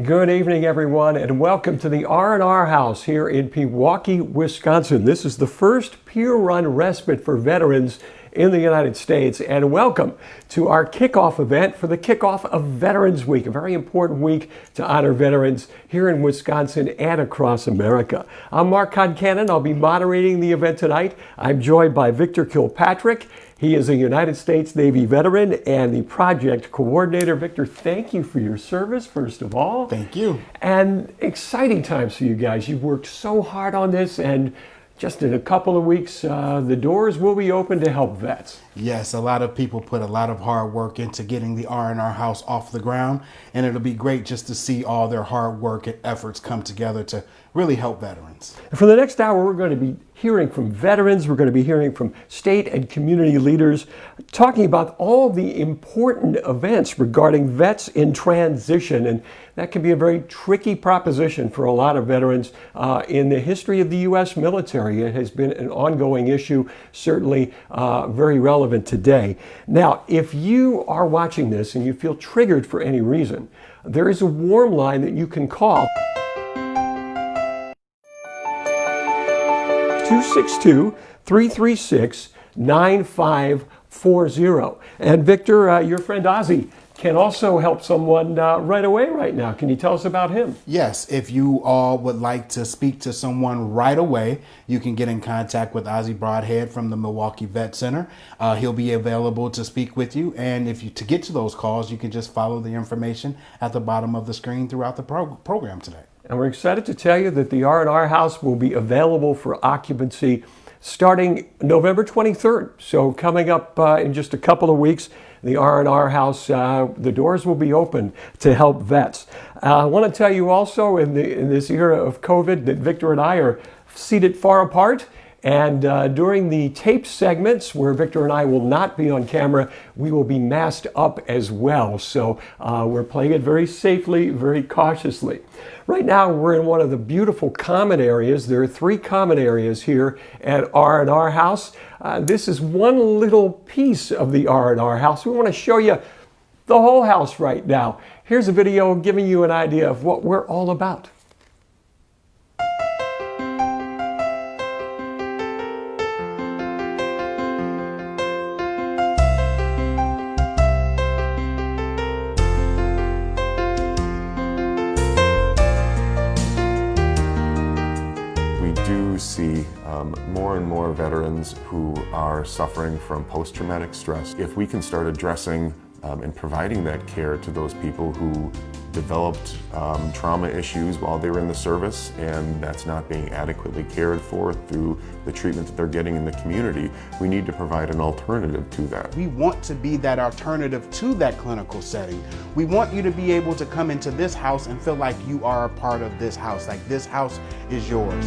Good evening, everyone, and welcome to the R&R House here in Pewaukee, Wisconsin. This is the first peer-run respite for veterans in the United States, and welcome to our kickoff event for the kickoff of Veterans Week, a very important week to honor veterans here in Wisconsin and across America. I'm Mark Concannon. I'll be moderating the event tonight. I'm joined by Victor Kilpatrick. He is a United States Navy veteran and the project coordinator. Victor, thank you for your service, first of all. Thank you. And exciting times for you guys. You've worked so hard on this, and just in a couple of weeks, the doors will be open to help vets. Yes, a lot of people put a lot of hard work into getting the R&R House off the ground, and it'll be great just to see all their hard work and efforts come together to really help veterans. For the next hour, we're going to be hearing from veterans. We're going to be hearing from state and community leaders, talking about all the important events regarding vets in transition. And that can be a very tricky proposition for a lot of veterans in the history of the U.S. military. It has been an ongoing issue, certainly very relevant today. Now, if you are watching this and you feel triggered for any reason, there is a warm line that you can call. 262-336-9540. And Victor, your friend Ozzy can also help someone right away right now. Can you tell us about him? Yes, if you all would like to speak to someone right away, you can get in contact with Ozzy Broadhead from the Milwaukee Vet Center. He'll be available to speak with you. And to get to those calls, you can just follow the information at the bottom of the screen throughout the program today. And we're excited to tell you that the R&R House will be available for occupancy starting November 23rd. So coming up in just a couple of weeks, the R&R House, the doors will be open to help vets. I want to tell you also in this era of COVID that Victor and I are seated far apart. And during the tape segments where Victor and I will not be on camera, we will be masked up as well. So we're playing it very safely, very cautiously. Right now, we're in one of the beautiful common areas. There are 3 common areas here at R&R House. This is one little piece of the R&R House. We want to show you the whole house right now. Here's a video giving you an idea of what we're all about. See more and more veterans who are suffering from post-traumatic stress. If we can start addressing and providing that care to those people who developed trauma issues while they were in the service, and that's not being adequately cared for through the treatment that they're getting in the community, we need to provide an alternative to that. We want to be that alternative to that clinical setting. We want you to be able to come into this house and feel like you are a part of this house, like this house is yours.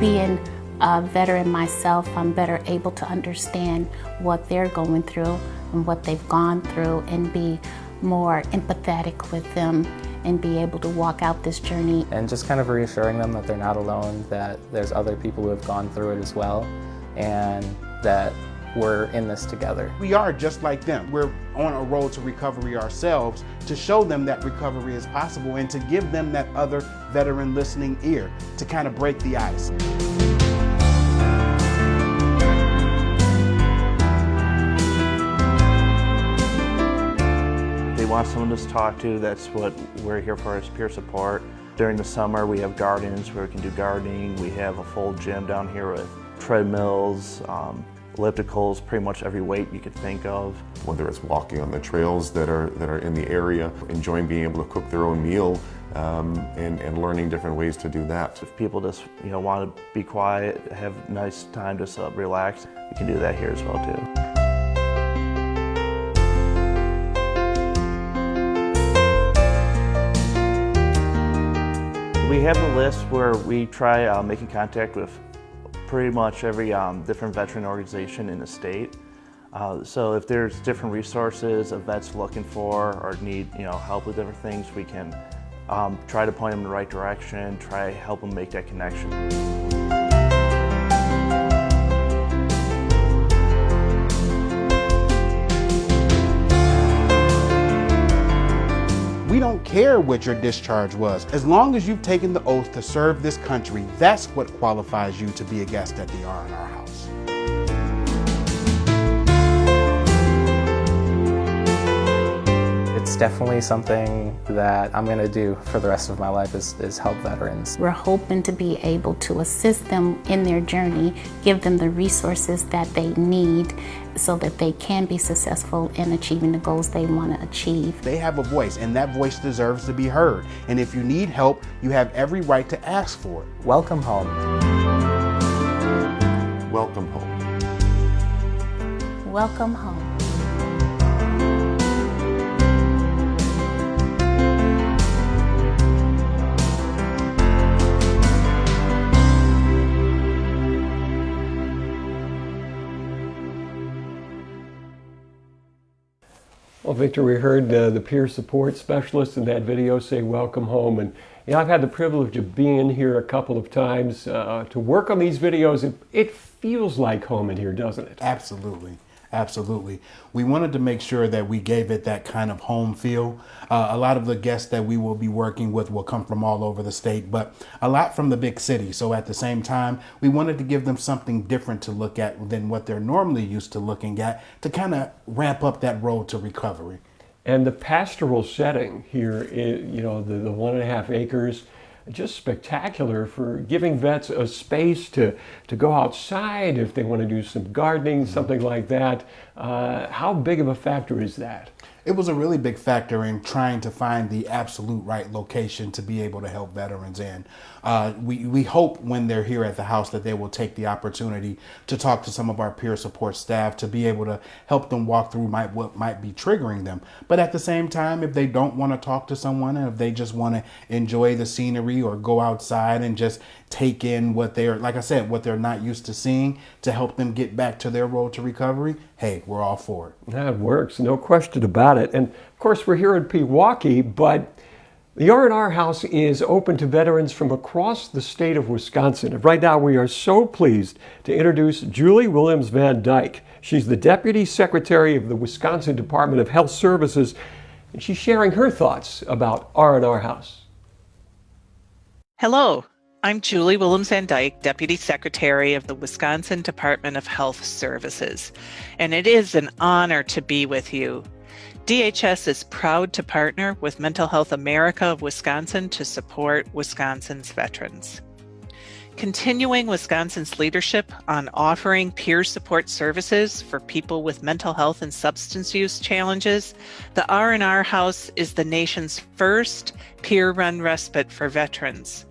Being a veteran myself, I'm better able to understand what they're going through and what they've gone through, and be more empathetic with them and be able to walk out this journey. And just kind of reassuring them that they're not alone, that there's other people who have gone through it as well, and that we're in this together. We are just like them. We're on a road to recovery ourselves, to show them that recovery is possible and to give them that other veteran listening ear to kind of break the ice. They want someone to talk to. That's what we're here for, is peer support. During the summer, we have gardens where we can do gardening. We have a full gym down here with treadmills, ellipticals, pretty much every weight you could think of. Whether it's walking on the trails that are in the area, enjoying being able to cook their own meal, and learning different ways to do that. If people just want to be quiet, have a nice time, just relax, you can do that here as well too. We have a list where we try making contact with pretty much every different veteran organization in the state. So if there's different resources a vet's looking for or need help with different things, we can try to point them in the right direction, try to help them make that connection. We don't care what your discharge was. As long as you've taken the oath to serve this country, that's what qualifies you to be a guest at the R&R House. It's definitely something that I'm going to do for the rest of my life is help veterans. We're hoping to be able to assist them in their journey, give them the resources that they need so that they can be successful in achieving the goals they want to achieve. They have a voice, and that voice deserves to be heard. And if you need help, you have every right to ask for it. Welcome home. Welcome home. Welcome home. Well, Victor, we heard the peer support specialist in that video say welcome home. And I've had the privilege of being in here a couple of times to work on these videos. It feels like home in here, doesn't it? Absolutely. Absolutely. We wanted to make sure that we gave it that kind of home feel. A lot of the guests that we will be working with will come from all over the state, but a lot from the big city. So at the same time, we wanted to give them something different to look at than what they're normally used to looking at to kind of ramp up that road to recovery. And the pastoral setting here, the 1.5 acres, just spectacular for giving vets a space to go outside if they want to do some gardening, something like that. How big of a factor is that? It was a really big factor in trying to find the absolute right location to be able to help veterans in. We hope when they're here at the house that they will take the opportunity to talk to some of our peer support staff to be able to help them walk through what might be triggering them. But at the same time, if they don't want to talk to someone, and if they just want to enjoy the scenery or go outside and just take in what they're, like I said, what they're not used to seeing to help them get back to their road to recovery, hey, we're all for it. That works, no question about it. And of course, we're here in Pewaukee, but the R&R House is open to veterans from across the state of Wisconsin. And right now, we are so pleased to introduce Julie Williams Van Dyke. She's the Deputy Secretary of the Wisconsin Department of Health Services, and she's sharing her thoughts about R&R House. Hello, I'm Julie Williams Van Dyke, Deputy Secretary of the Wisconsin Department of Health Services, and it is an honor to be with you. DHS is proud to partner with Mental Health America of Wisconsin to support Wisconsin's veterans. Continuing Wisconsin's leadership on offering peer support services for people with mental health and substance use challenges, the R&R House is the nation's first peer-run respite for veterans.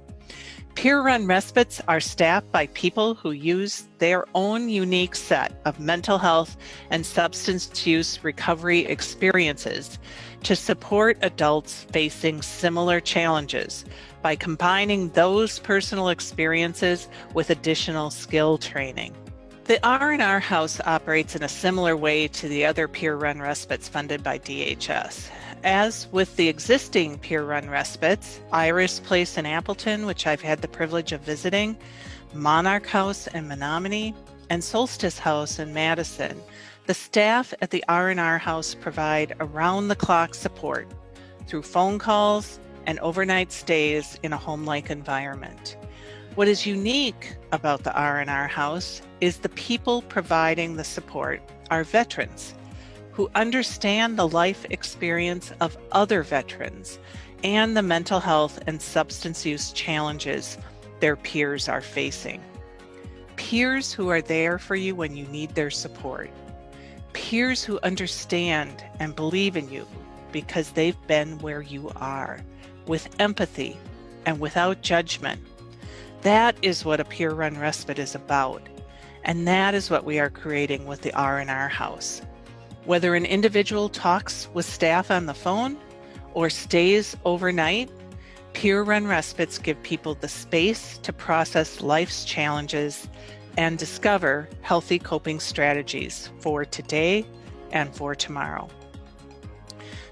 Peer-run respites are staffed by people who use their own unique set of mental health and substance use recovery experiences to support adults facing similar challenges by combining those personal experiences with additional skill training. The R&R House operates in a similar way to the other peer-run respites funded by DHS. As with the existing peer-run respites, Iris Place in Appleton, which I've had the privilege of visiting, Monarch House in Menominee, and Solstice House in Madison, the staff at the R&R House provide around-the-clock support through phone calls and overnight stays in a home-like environment. What is unique about the R&R House is the people providing the support are veterans who understand the life experience of other veterans and the mental health and substance use challenges their peers are facing. Peers who are there for you when you need their support. Peers who understand and believe in you because they've been where you are, with empathy and without judgment. That is what a peer-run respite is about, and that is what we are creating with the R&R House. Whether an individual talks with staff on the phone or stays overnight, peer-run respites give people the space to process life's challenges and discover healthy coping strategies for today and for tomorrow.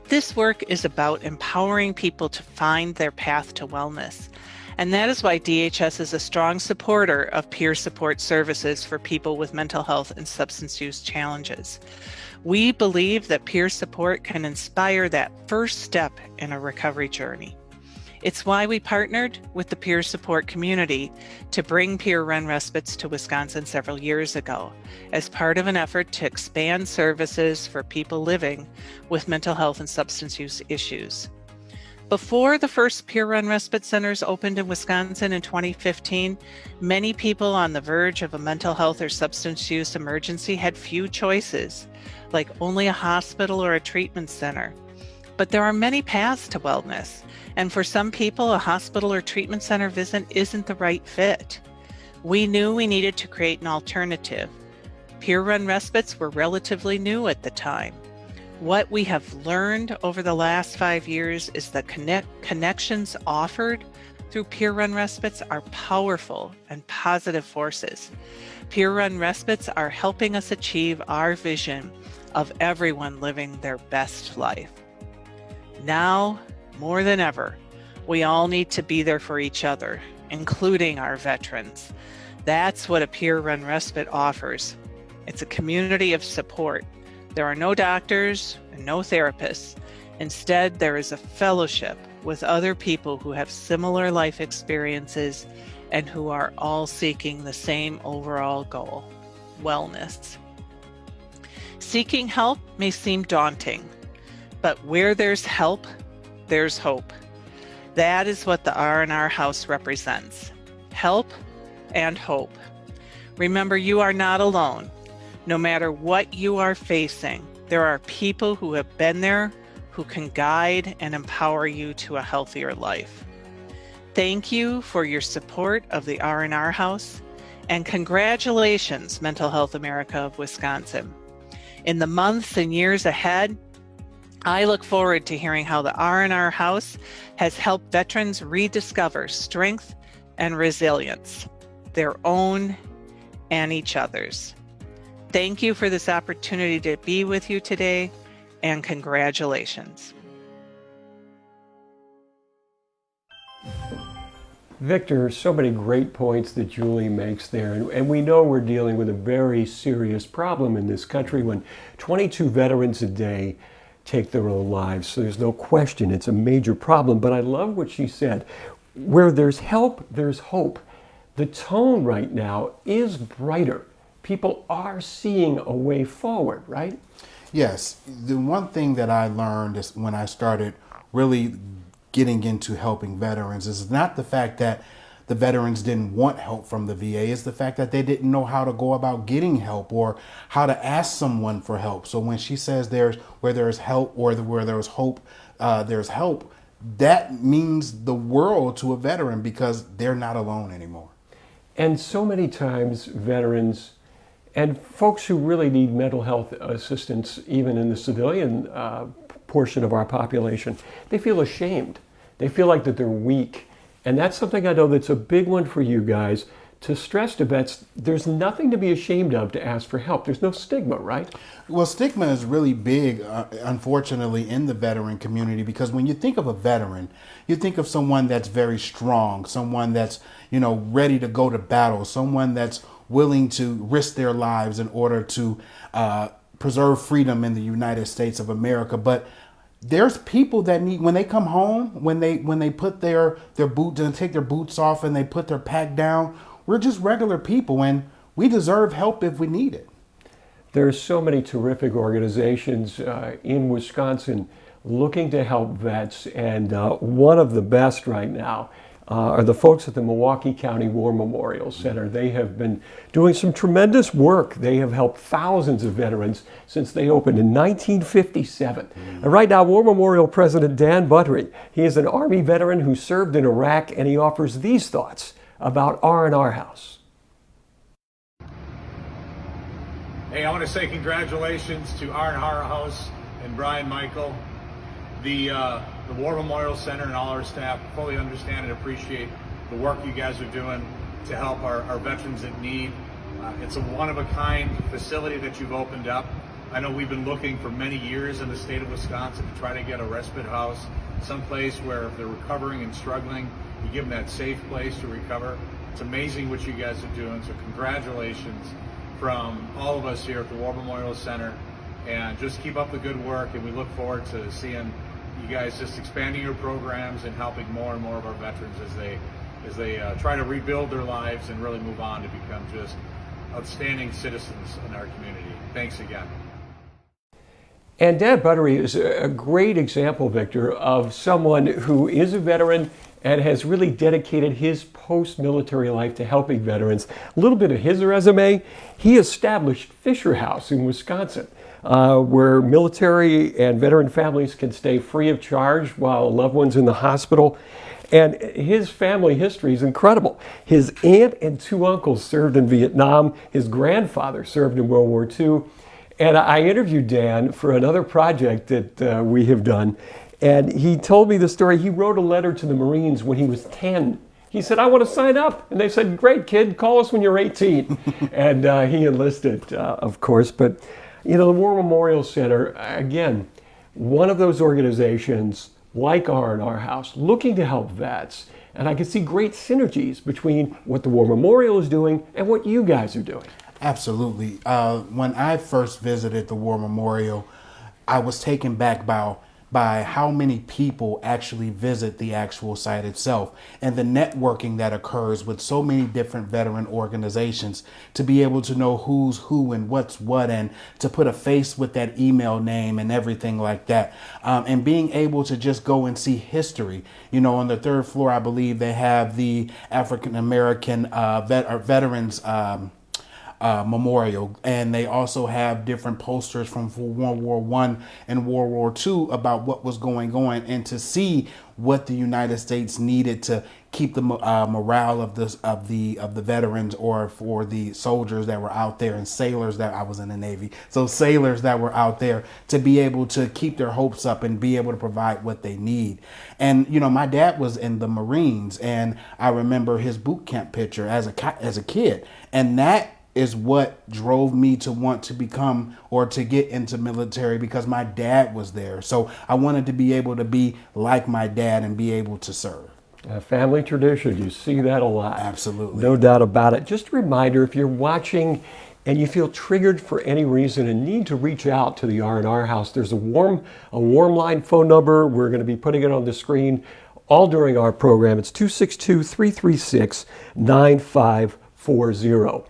This work is about empowering people to find their path to wellness And that is why DHS is a strong supporter of peer support services for people with mental health and substance use challenges. We believe that peer support can inspire that first step in a recovery journey. It's why we partnered with the peer support community to bring peer-run respites to Wisconsin several years ago as part of an effort to expand services for people living with mental health and substance use issues. Before the first peer-run respite centers opened in Wisconsin in 2015, many people on the verge of a mental health or substance use emergency had few choices, like only a hospital or a treatment center. But there are many paths to wellness, and for some people, a hospital or treatment center visit isn't the right fit. We knew we needed to create an alternative. Peer-run respites were relatively new at the time. What we have learned over the last 5 years is that connections offered through peer-run respites are powerful and positive forces. Peer-run respites are helping us achieve our vision of everyone living their best life. Now, more than ever, we all need to be there for each other, including our veterans. That's what a peer-run respite offers. It's a community of support. There are no doctors and no therapists. Instead, there is a fellowship with other people who have similar life experiences and who are all seeking the same overall goal: wellness. Seeking help may seem daunting, but where there's help, there's hope. That is what the R&R House represents: help and hope. Remember, you are not alone. No matter what you are facing, there are people who have been there who can guide and empower you to a healthier life. Thank you for your support of the R&R House, and congratulations, Mental Health America of Wisconsin. In the months and years ahead, I look forward to hearing how the R&R House has helped veterans rediscover strength and resilience, their own and each other's. Thank you for this opportunity to be with you today, and congratulations. Victor, so many great points that Julie makes there. And we know we're dealing with a very serious problem in this country when 22 veterans a day take their own lives. So there's no question it's a major problem. But I love what she said. Where there's help, there's hope. The tone right now is brighter. People are seeing a way forward, right? Yes. The one thing that I learned is when I started really getting into helping veterans is not the fact that the veterans didn't want help from the VA, it's the fact that they didn't know how to go about getting help or how to ask someone for help. So when she says where there's help or where there's hope, there's help, that means the world to a veteran because they're not alone anymore. And so many times veterans and folks who really need mental health assistance, even in the civilian portion of our population, they feel ashamed. They feel like that they're weak. And that's something I know that's a big one for you guys, to stress to vets, there's nothing to be ashamed of to ask for help. There's no stigma, right? Well, stigma is really big, unfortunately, in the veteran community, because when you think of a veteran, you think of someone that's very strong, someone that's, ready to go to battle, someone that's willing to risk their lives in order to preserve freedom in the United States of America. But there's people that need, when they come home, when they put their boots and take their boots off and they put their pack down, we're just regular people and we deserve help if we need it. There are so many terrific organizations in Wisconsin looking to help vets, and one of the best right now are the folks at the Pewaukee County War Memorial Center. They have been doing some tremendous work. They have helped thousands of veterans since they opened in 1957. And right now, War Memorial President Dan Budry, he is an Army veteran who served in Iraq, and he offers these thoughts about R&R House. Hey, I want to say congratulations to R&R House and Brian Michael. The War Memorial Center and all our staff fully understand and appreciate the work you guys are doing to help our veterans in need. It's a one-of-a-kind facility that you've opened up. I know we've been looking for many years in the state of Wisconsin to try to get a respite house, someplace where if they're recovering and struggling, You give them that safe place to recover. It's amazing what you guys are doing, so congratulations from all of us here at the War Memorial Center, and just keep up the good work, and we look forward to seeing you guys just expanding your programs and helping more and more of our veterans as they try to rebuild their lives and really move on to become just outstanding citizens in our community. Thanks again. And Dad Buttery is a great example, Victor, of someone who is a veteran and has really dedicated his post-military life to helping veterans. A little bit of his resume: he established Fisher House in Wisconsin, where military and veteran families can stay free of charge while a loved one's in the hospital. And his family history is incredible. His aunt and 2 uncles served in Vietnam. His grandfather served in World War II. And I interviewed Dan for another project that we have done. And he told me the story. He wrote a letter to the Marines when he was 10. He said, "I want to sign up." And they said, "Great, kid, call us when you're 18. And he enlisted, of course. But, you know, the War Memorial Center, again, one of those organizations like R&R House, looking to help vets. And I can see great synergies between what the War Memorial is doing and what you guys are doing. Absolutely. When I first visited the War Memorial, I was taken back by how many people actually visit the actual site itself, and the networking that occurs with so many different veteran organizations, to be able to know who's who and what's what, and to put a face with that email name and everything like that. And being able to just go and see history. You know, on the 3rd floor, I believe they have the African American veterans memorial, and they also have different posters from World War I and World War II about what was going on, and to see what the United States needed to keep the morale of the veterans, or for the soldiers that were out there, and sailors that I was in the Navy, so sailors that were out there, to be able to keep their hopes up and be able to provide what they need. And you know, my dad was in the Marines, and I remember his boot camp picture as a kid, and that is what drove me to want to become, or to get into military, because my dad was there. So I wanted to be able to be like my dad and be able to serve. A family tradition, you see that a lot. Absolutely. No doubt about it. Just a reminder, if you're watching and you feel triggered for any reason and need to reach out to the R&R House, there's a warm line phone number. We're going to be putting it on the screen all during our program. It's 262-336-9540.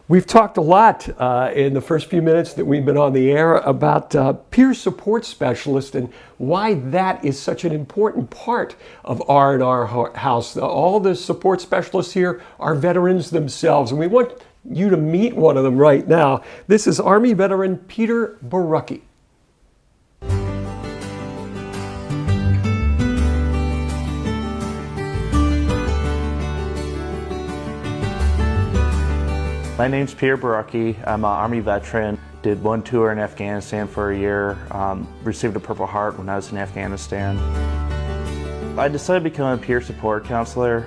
We've talked a lot in the first few minutes that we've been on the air about peer support specialists and why that is such an important part of R&R House. All the support specialists here are veterans themselves, and we want you to meet one of them right now. This is Army veteran Peter Pewaukee. My name's Peter Pewaukee. I'm an Army veteran. Did 1 tour in Afghanistan for a year. Received a Purple Heart when I was in Afghanistan. I decided to become a peer support counselor.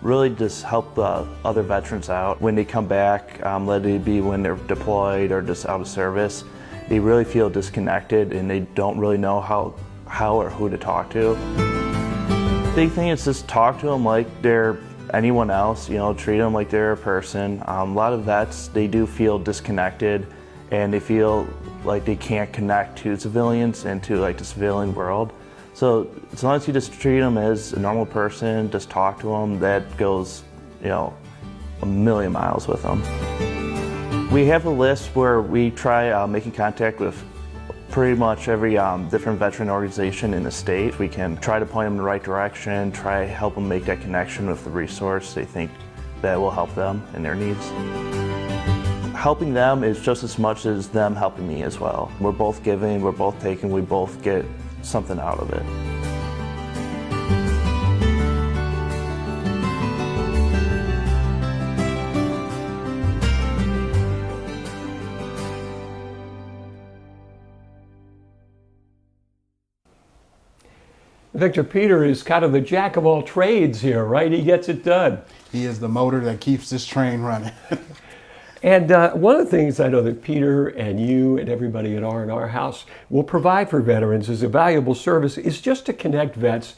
Really just help other veterans out when they come back, whether it be when they're deployed or just out of service. They really feel disconnected and they don't really know how or who to talk to. Big thing is just talk to them like they're anyone else, you know, treat them like they're a person. A lot of vets, they do feel disconnected and they feel like they can't connect to civilians and to like the civilian world. So as long as you just treat them as a normal person, just talk to them, that goes, you know, a million miles with them. We have a list where we try making contact with pretty much every different veteran organization in the state. We can try to point them in the right direction, try to help them make that connection with the resource they think that will help them and their needs. Helping them is just as much as them helping me as well. We're both giving, we're both taking, we both get something out of it. Victor, Peter is kind of the jack of all trades here, right? He gets it done. He is the motor that keeps this train running. And one of the things I know that Peter and you and everybody at R&R House will provide for veterans as a valuable service is just to connect vets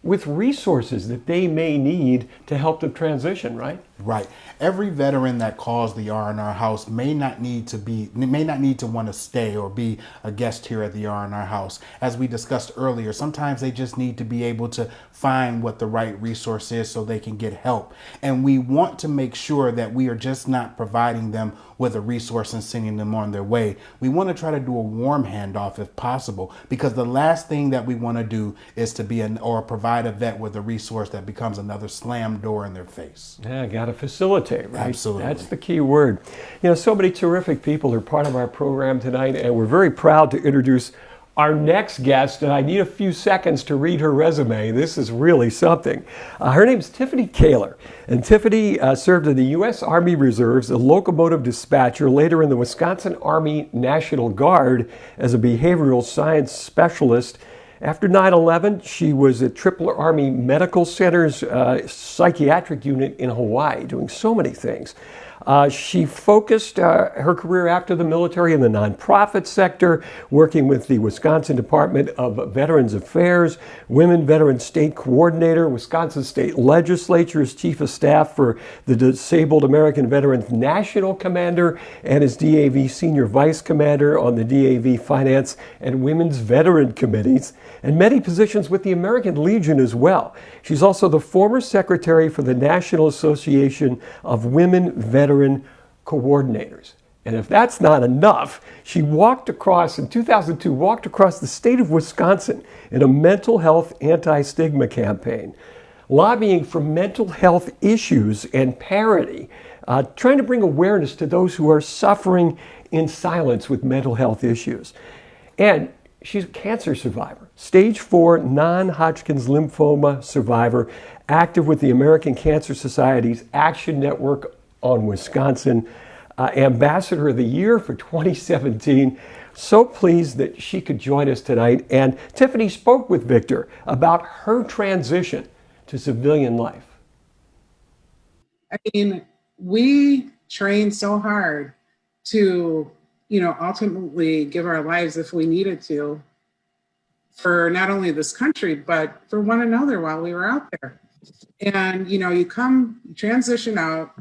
with resources that they may need to help them transition, right? Right. Every veteran that calls the R&R House may not need to want to stay or be a guest here at the R&R House. As we discussed earlier, sometimes they just need to be able to find what the right resource is so they can get help. And we want to make sure that we are just not providing them with a resource and sending them on their way. We want to try to do a warm handoff if possible, because the last thing that we want to do is to be or provide a vet with a resource that becomes another slam door in their face. Yeah, got to facilitate, right? Absolutely. That's the key word. You know, so many terrific people are part of our program tonight, and we're very proud to introduce our next guest, and I need a few seconds to read her resume. This is really something. Her name's Tiffany Kaler, and Tiffany served in the U.S. Army Reserves, a locomotive dispatcher, later in the Wisconsin Army National Guard as a behavioral science specialist. After 9/11, she was at Triple Army Medical Center's psychiatric unit in Hawaii, doing so many things. She focused her career after the military in the nonprofit sector, working with the Wisconsin Department of Veterans Affairs, Women Veteran State Coordinator, Wisconsin State Legislature as Chief of Staff for the Disabled American Veterans National Commander, and as DAV Senior Vice Commander on the DAV Finance and Women's Veteran Committees, and many positions with the American Legion as well. She's also the former Secretary for the National Association of Women Veteran Coordinators. And if that's not enough, she in 2002, walked across the state of Wisconsin in a mental health anti-stigma campaign, lobbying for mental health issues and parity, trying to bring awareness to those who are suffering in silence with mental health issues. And she's a cancer survivor, stage 4 non-Hodgkin's lymphoma survivor, active with the American Cancer Society's Action Network on Wisconsin, Ambassador of the Year for 2017. So pleased that she could join us tonight. And Tiffany spoke with Victor about her transition to civilian life. I mean, we train so hard to, ultimately give our lives if we needed to for not only this country, but for one another while we were out there. And, you transition out,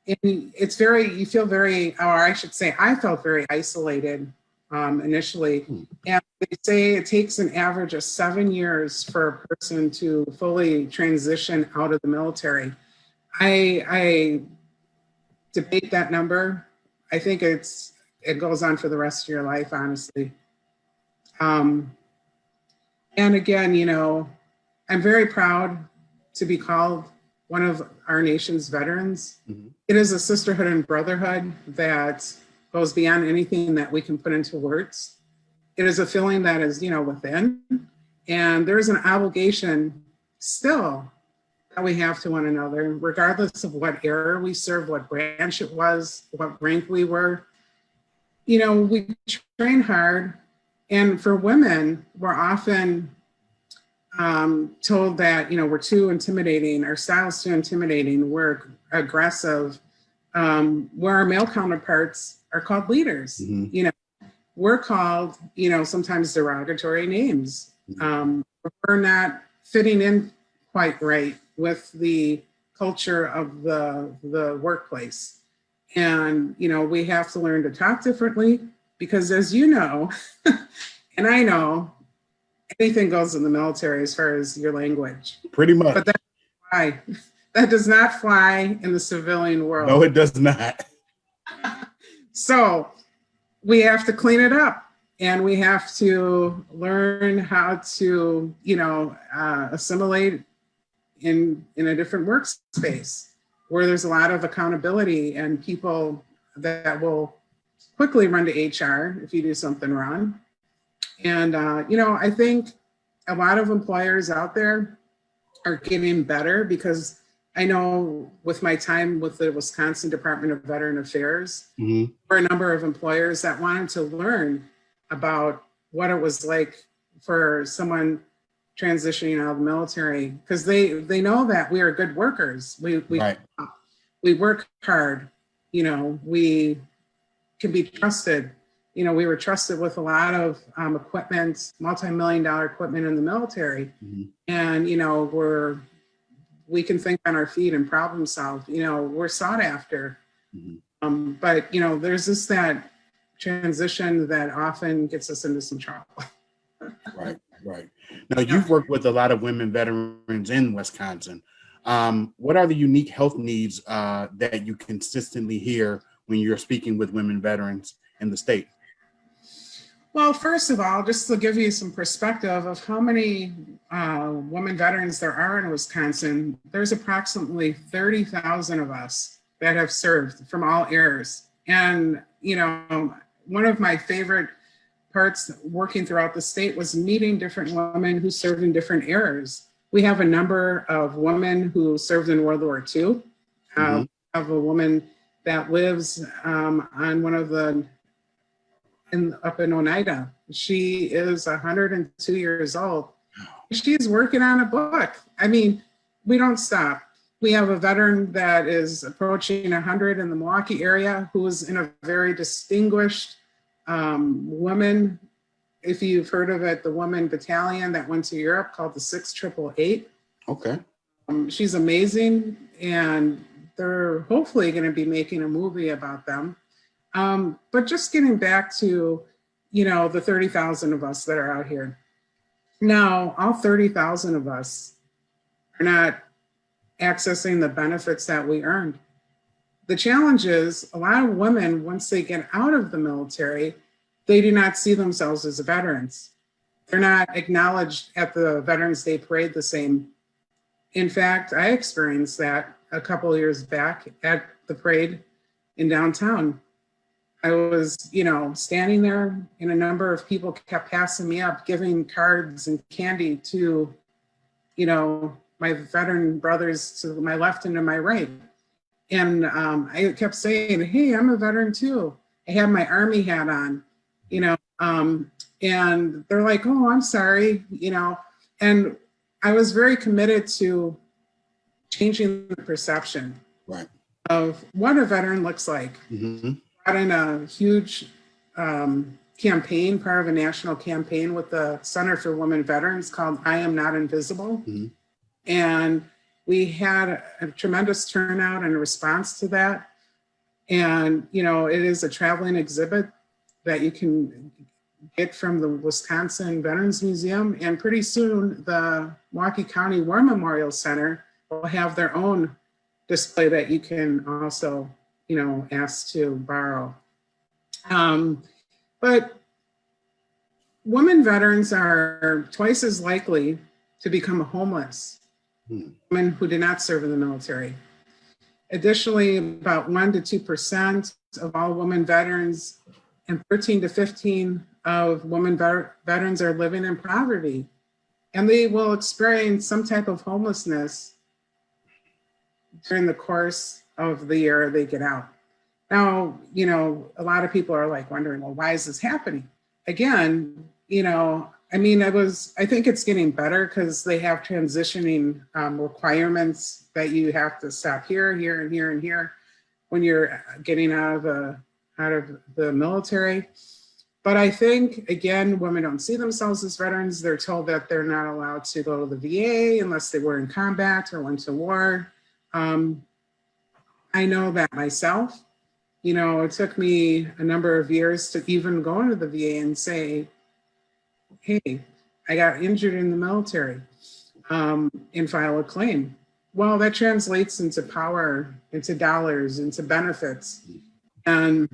and you feel very, or I should say, I felt very isolated initially. And they say it takes an average of 7 years for a person to fully transition out of the military. I debate that number. I think it goes on for the rest of your life, honestly. And again, I'm very proud to be called one of our nation's veterans. Mm-hmm. It is a sisterhood and brotherhood that goes beyond anything that we can put into words. It is a feeling that is, within, and there's an obligation still that we have to one another, regardless of what era we served, what branch it was, what rank we were. We train hard, and for women, we're often told that, we're too intimidating, our style's too intimidating, we're aggressive, where our male counterparts are called leaders. Mm-hmm. We're called, sometimes derogatory names. We're not fitting in quite right with the culture of the workplace. And, we have to learn to talk differently because, as you know, and I know, anything goes in the military as far as your language. Pretty much. But that does not fly in the civilian world. No, it does not. So we have to clean it up, and we have to learn how to, assimilate in a different workspace where there's a lot of accountability and people that will quickly run to HR if you do something wrong. And, I think a lot of employers out there are getting better because I know with my time with the Wisconsin Department of Veteran Affairs, mm-hmm. there were a number of employers that wanted to learn about what it was like for someone transitioning out of the military, because they know that we are good workers. We work hard, we can be trusted. we were trusted with a lot of equipment, multi-million-dollar equipment in the military. And, we can think on our feet and problem solve, we're sought after. But, there's that transition that often gets us into some trouble. Right. Now, you've worked with a lot of women veterans in Wisconsin. What are the unique health needs that you consistently hear when you're speaking with women veterans in the state? Well, first of all, just to give you some perspective of how many women veterans there are in Wisconsin, there's approximately 30,000 of us that have served from all eras. And, one of my favorite parts working throughout the state was meeting different women who served in different eras. We have a number of women who served in World War II. We have a woman that lives on one of the up in Oneida. She is 102 years old. She's working on a book. I mean, we don't stop. We have a veteran that is approaching 100 in the Pewaukee area who is in a very distinguished woman. If you've heard of it, the woman battalion that went to Europe called the 6888. Okay. She's amazing, and they're hopefully going to be making a movie about them. But just getting back to, the 30,000 of us that are out here. Now, all 30,000 of us are not accessing the benefits that we earned. The challenge is a lot of women, once they get out of the military, they do not see themselves as veterans. They're not acknowledged at the Veterans Day Parade the same. In fact, I experienced that a couple of years back at the parade in downtown. I was, standing there, and a number of people kept passing me up, giving cards and candy to, my veteran brothers to my left and to my right. And I kept saying, hey, I'm a veteran too. I had my Army hat on, and they're like, oh, I'm sorry, and I was very committed to changing the perception of what a veteran looks like. Brought in a huge campaign, part of a national campaign with the Center for Women Veterans called I Am Not Invisible. And we had a tremendous turnout and a response to that. And, it is a traveling exhibit that you can get from the Wisconsin Veterans Museum. And pretty soon, the Pewaukee County War Memorial Center will have their own display that you can also, ask to borrow. But women veterans are twice as likely to become homeless, women who did not serve in the military. Additionally, about 1 to 2% of all women veterans and 13 to 15 of women veterans are living in poverty, and they will experience some type of homelessness during the course of the year they get out. Now, a lot of people are like wondering, well, why is this happening? Again, I think it's getting better because they have transitioning requirements that you have to stop here, and here, and here when you're getting out of the military. But I think, again, women don't see themselves as veterans. They're told that they're not allowed to go to the VA unless they were in combat or went to war. I know that myself. It took me a number of years to even go into the VA and say, hey, I got injured in the military, and file a claim. Well, that translates into power, into dollars, into benefits. And,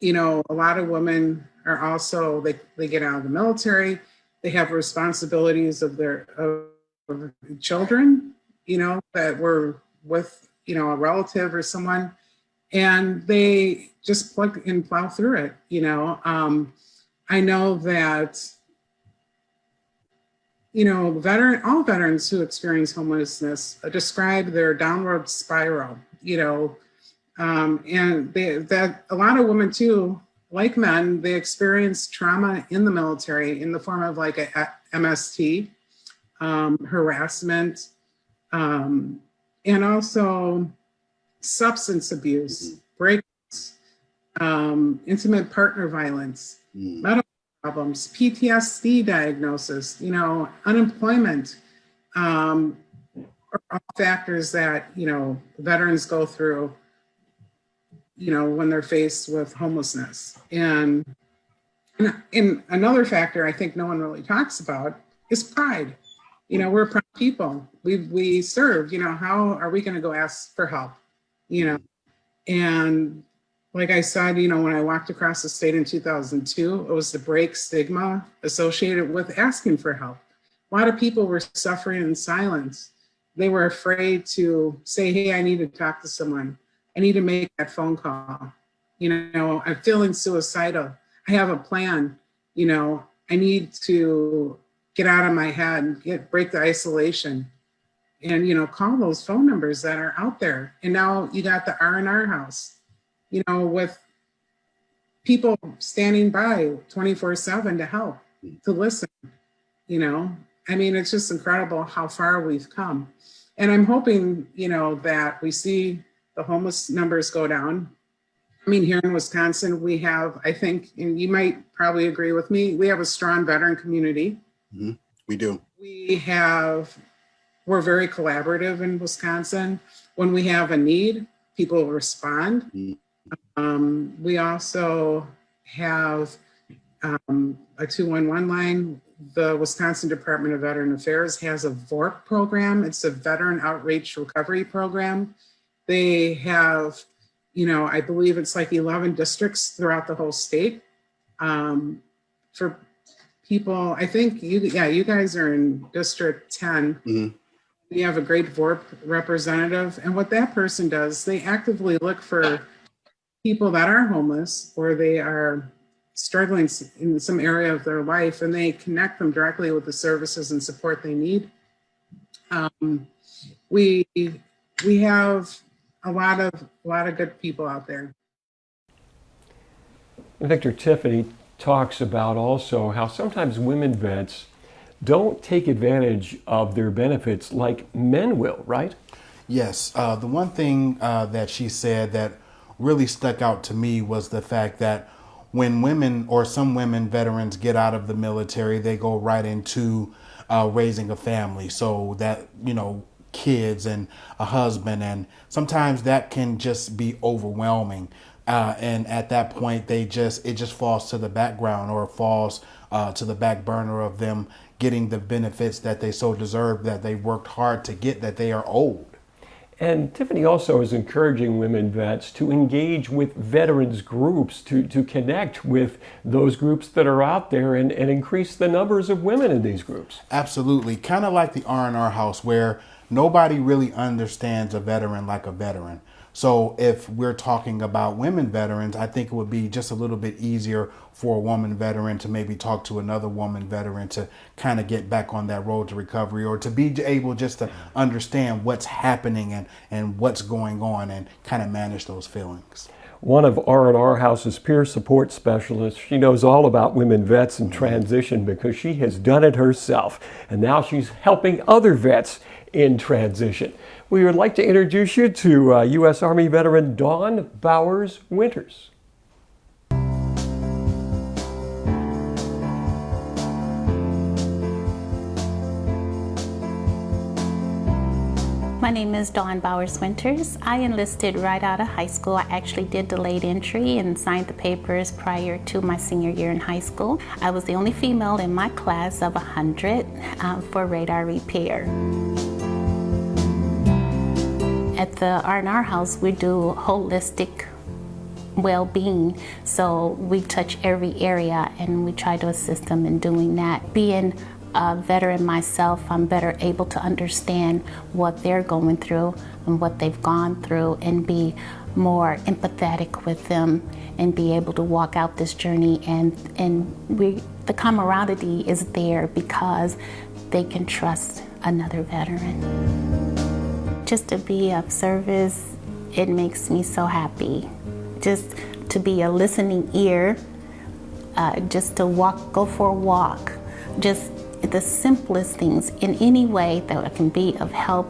a lot of women are also, they get out of the military, they have responsibilities of their of children, that were with, a relative or someone, and they just plug and plow through it. I know that, all veterans who experience homelessness describe their downward spiral, and that a lot of women too, like men, they experience trauma in the military in the form of like a MST, harassment, and also substance abuse, breaks, intimate partner violence, medical problems, PTSD diagnosis, unemployment, are all factors that, veterans go through, when they're faced with homelessness. And another factor I think no one really talks about is pride. We're a proud people. We serve. How are we going to go ask for help? And like I said, when I walked across the state in 2002, it was to break stigma associated with asking for help. A lot of people were suffering in silence. They were afraid to say, hey, I need to talk to someone. I need to make that phone call. I'm feeling suicidal. I have a plan. I need to get out of my head, break the isolation, and, call those phone numbers that are out there. And now you got the R&R House, with people standing by 24/7 to help, to listen. It's just incredible how far we've come. And I'm hoping, that we see the homeless numbers go down. Here in Wisconsin, we have, I think, and you might probably agree with me, we have a strong veteran community. Mm-hmm. We do. We're very collaborative in Wisconsin. When we have a need, people respond. Mm-hmm. We also have a 211 line. The Wisconsin Department of Veteran Affairs has a VORP program. It's a Veteran Outreach Recovery Program. They have, I believe it's like 11 districts throughout the whole state. For people, I think you guys are in District 10. Mm-hmm. We have a great VORP representative. And what that person does, they actively look for people that are homeless or they are struggling in some area of their life, and they connect them directly with the services and support they need. We have a lot of good people out there. Victor, Tiffany talks about also how sometimes women vets don't take advantage of their benefits like men will, right? Yes. The one thing that she said that really stuck out to me was the fact that when women or some women veterans get out of the military, they go right into raising a family. So that, kids and a husband, and sometimes that can just be overwhelming. And at that point, it just falls to the background, or falls to the back burner of them getting the benefits that they so deserve, that they worked hard to get, that they are owed. And Tiffany also is encouraging women vets to engage with veterans groups, to connect with those groups that are out there and increase the numbers of women in these groups. Absolutely. Kind of like the R&R House, where nobody really understands a veteran like a veteran. So if we're talking about women veterans, I think it would be just a little bit easier for a woman veteran to maybe talk to another woman veteran to kind of get back on that road to recovery, or to be able just to understand what's happening and what's going on, and kind of manage those feelings. One of R&R House's peer support specialists, she knows all about women vets and transition because she has done it herself. And now she's helping other vets in transition. We would like to introduce you to U.S. Army veteran Dawn Bowers Winters. My name is Dawn Bowers Winters. I enlisted right out of high school. I actually did delayed entry and signed the papers prior to my senior year in high school. I was the only female in my class of 100 for radar repair. At the R&R House, we do holistic well-being, so we touch every area and we try to assist them in doing that. Being a veteran myself, I'm better able to understand what they're going through and what they've gone through, and be more empathetic with them and be able to walk out this journey. And the camaraderie is there because they can trust another veteran. Just to be of service, it makes me so happy. Just to be a listening ear, just to go for a walk, just the simplest things in any way that can be of help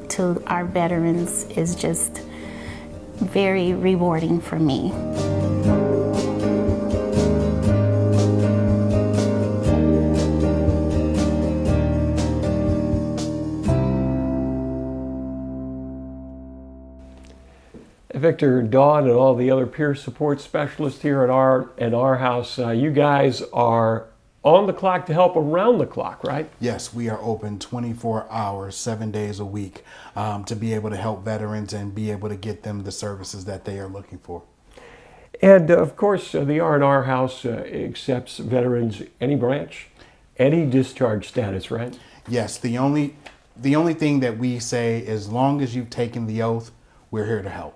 to our veterans is just, very rewarding for me. Victor, Dawn, and all the other peer support specialists here at R&R House, you guys are on the clock to help around the clock, right? Yes, we are open 24 hours, 7 days a week, to be able to help veterans and be able to get them the services that they are looking for. And of course, the R&R House accepts veterans any branch, any discharge status, right? Yes, the only thing that we say, as long as you've taken the oath, we're here to help.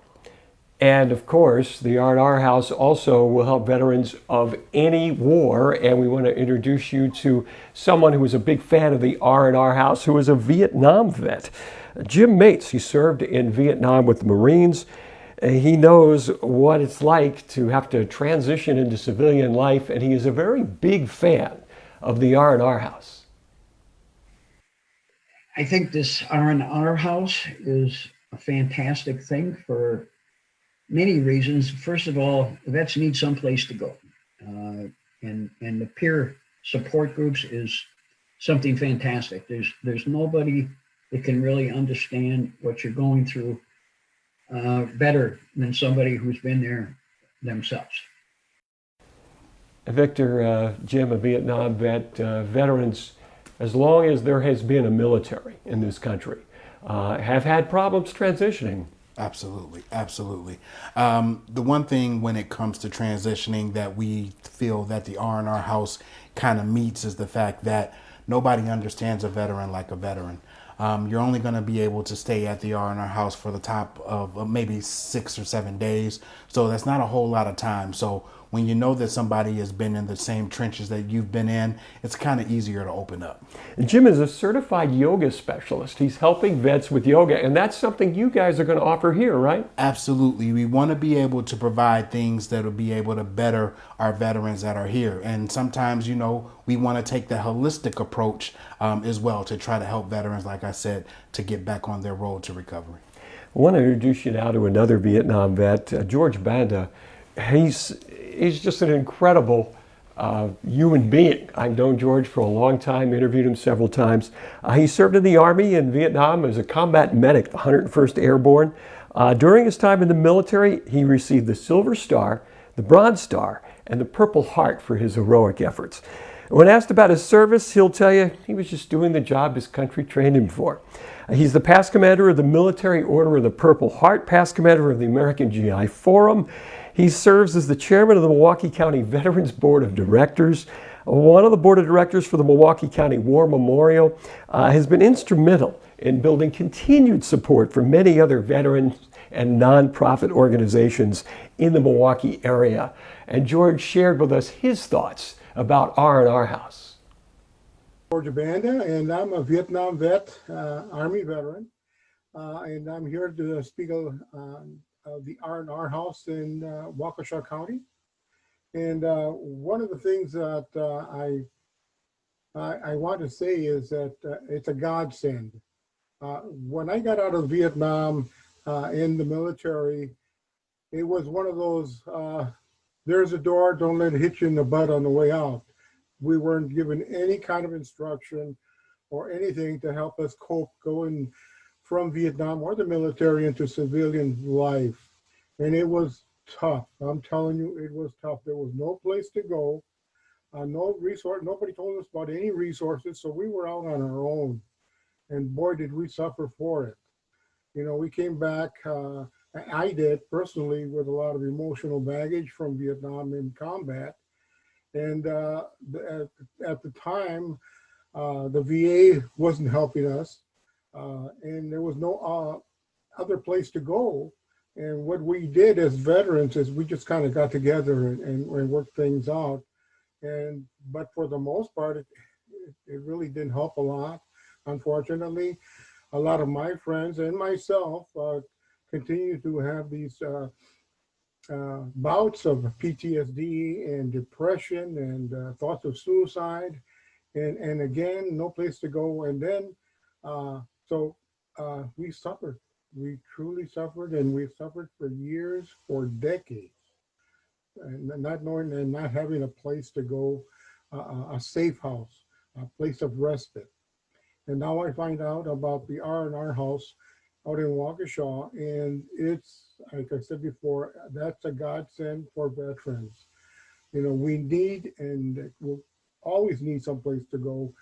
And of course, the R&R House also will help veterans of any war. And we want to introduce you to someone who was a big fan of the R&R House, who was a Vietnam vet. Jim Mates, he served in Vietnam with the Marines. He knows what it's like to have to transition into civilian life, and he is a very big fan of the R&R House. I think this R&R House is a fantastic thing for many reasons. First of all, vets need someplace to go. And the peer support groups is something fantastic. There's nobody that can really understand what you're going through better than somebody who's been there themselves. Victor, Jim, a Vietnam vet, veterans, as long as there has been a military in this country, have had problems transitioning. Absolutely, absolutely. The one thing when it comes to transitioning that we feel that the R&R House kind of meets is the fact that nobody understands a veteran like a veteran. You're only going to be able to stay at the R&R House for the top of maybe 6 or 7 days. So that's not a whole lot of time. So when you know that somebody has been in the same trenches that you've been in, it's kind of easier to open up. And Jim is a certified yoga specialist. He's helping vets with yoga, and that's something you guys are going to offer here, right? Absolutely. We want to be able to provide things that will be able to better our veterans that are here. And sometimes, you know, we want to take the holistic approach as well to try to help veterans, like I said, to get back on their road to recovery. I want to introduce you now to another Vietnam vet, George Banda. He's just an incredible human being. I've known George for a long time, interviewed him several times. He served in the Army in Vietnam as a combat medic, the 101st Airborne. During his time in the military, he received the Silver Star, the Bronze Star, and the Purple Heart for his heroic efforts. When asked about his service, he'll tell you he was just doing the job his country trained him for. He's the past commander of the Military Order of the Purple Heart, past commander of the American GI Forum. He serves as the chairman of the Milwaukee County Veterans Board of Directors. One of the board of directors for the Milwaukee County War Memorial, has been instrumental in building continued support for many other veterans and nonprofit organizations in the Milwaukee area. And George shared with us his thoughts about R&R House. George Banda, and I'm a Vietnam vet, Army veteran, and I'm here to speak of the R&R House in Waukesha County. And one of the things that I want to say is that it's a godsend. When I got out of Vietnam in the military, it was one of those, there's a door, don't let it hit you in the butt on the way out. We weren't given any kind of instruction or anything to help us cope going from Vietnam or the military into civilian life. And it was tough. I'm telling you, it was tough. There was no place to go, no resource. Nobody told us about any resources. So we were out on our own. And boy, did we suffer for it. You know, we came back, I did personally, with a lot of emotional baggage from Vietnam in combat. And at the time, the VA wasn't helping us. And there was no other place to go. And what we did as veterans is we just kind of got together and worked things out. But for the most part, it really didn't help a lot. Unfortunately, a lot of my friends and myself continue to have these bouts of PTSD and depression and thoughts of suicide. And again, no place to go. And then, so we suffered. We truly suffered, and we've suffered for years, for decades, and not knowing and not having a place to go, a safe house, a place of respite. And now I find out about the R&R House out in Waukesha, and it's, like I said before, that's a godsend for veterans. You know, we need and we'll always need someplace to go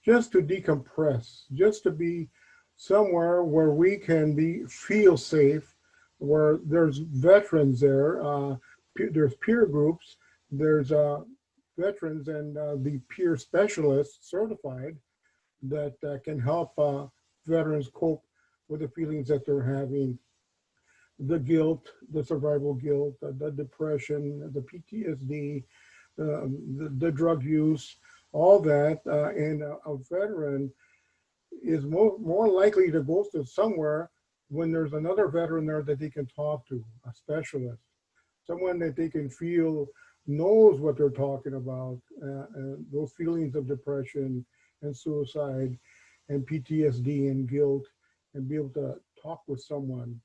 just to decompress, just to be somewhere where we can feel safe, where there's veterans there, there's peer groups, there's veterans and the peer specialists certified that can help veterans cope with the feelings that they're having, the guilt, the survival guilt, the depression, the PTSD, the drug use, all that. And a veteran is more likely to go to somewhere when there's another veteran there that they can talk to, a specialist, someone that they can feel knows what they're talking about, those feelings of depression and suicide and PTSD and guilt, and be able to talk with someone